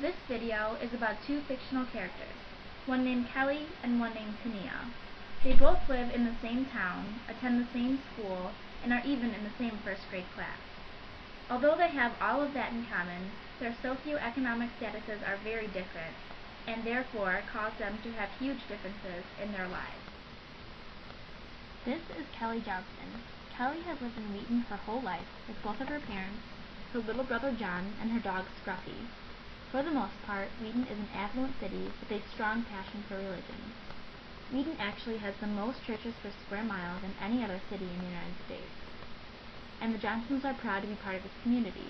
This video is about two fictional characters, one named Kelly and one named Tania. They both live in the same town, attend the same school, and are even in the same first grade class. Although they have all of that in common, their socioeconomic statuses are very different, and therefore cause them to have huge differences in their lives. This is Kelly Johnston. Kelly has lived in Wheaton her whole life with both of her parents, her little brother John, and her dog Scruffy. For the most part, Wheaton is an affluent city with a strong passion for religion. Wheaton actually has the most churches per square mile than any other city in the United States, and the Johnstons are proud to be part of its community.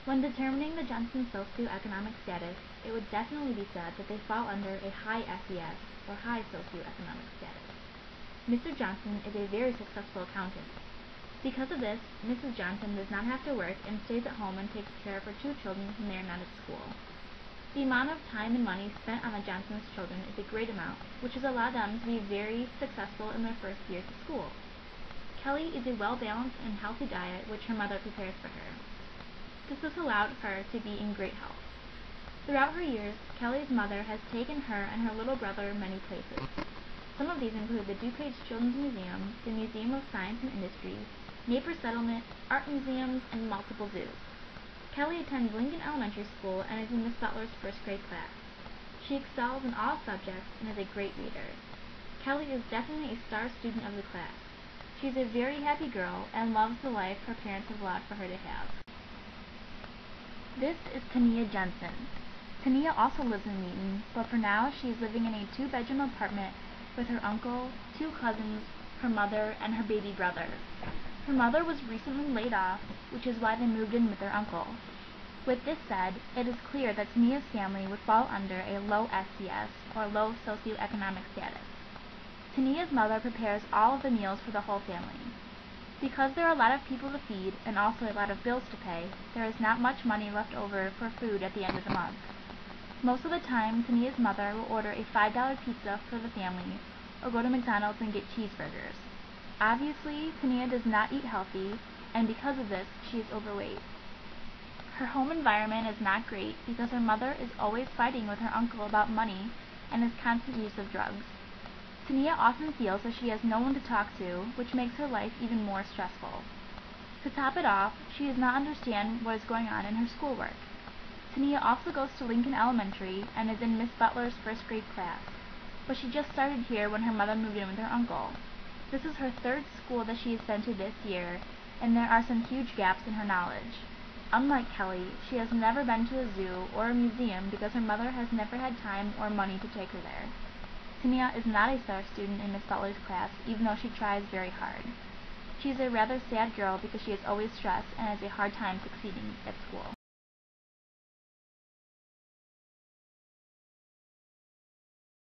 When determining the Johnston socioeconomic status, it would definitely be said that they fall under a high SES, or high socioeconomic status. Mr. Johnston is a very successful accountant. Because of this, Mrs. Johnston does not have to work and stays at home and takes care of her two children when they are not at school. The amount of time and money spent on the Johnston's children is a great amount, which has allowed them to be very successful in their first years of school. Kelly is a well-balanced and healthy diet which her mother prepares for her. This has allowed her to be in great health. Throughout her years, Kelly's mother has taken her and her little brother many places. Some of these include the DuPage Children's Museum, the Museum of Science and Industry, Napier Settlement, art museums, and multiple zoos. Kelly attends Lincoln Elementary School and is in Miss Butler's first grade class. She excels in all subjects and is a great reader. Kelly is definitely a star student of the class. She is a very happy girl and loves the life her parents have allowed for her to have. This is Tania Jensen. Tania also lives in Wheaton, but for now she is living in a two-bedroom apartment with her uncle, two cousins, her mother, and her baby brother. Her mother was recently laid off, which is why they moved in with their uncle. With this said, it is clear that Tania's family would fall under a low SES, or low socioeconomic status. Tania's mother prepares all of the meals for the whole family. Because there are a lot of people to feed, and also a lot of bills to pay, there is not much money left over for food at the end of the month. Most of the time, Tania's mother will order a $5 pizza for the family, or go to McDonald's and get cheeseburgers. Obviously, Tania does not eat healthy, and because of this, she is overweight. Her home environment is not great because her mother is always fighting with her uncle about money and his constant use of drugs. Tania often feels that she has no one to talk to, which makes her life even more stressful. To top it off, she does not understand what is going on in her schoolwork. Tania also goes to Lincoln Elementary and is in Miss Butler's first grade class, but she just started here when her mother moved in with her uncle. This is her third school that she has been to this year, and there are some huge gaps in her knowledge. Unlike Kelly, she has never been to a zoo or a museum because her mother has never had time or money to take her there. Tania is not a star student in Miss Butler's class, even though she tries very hard. She is a rather sad girl because she is always stressed and has a hard time succeeding at school.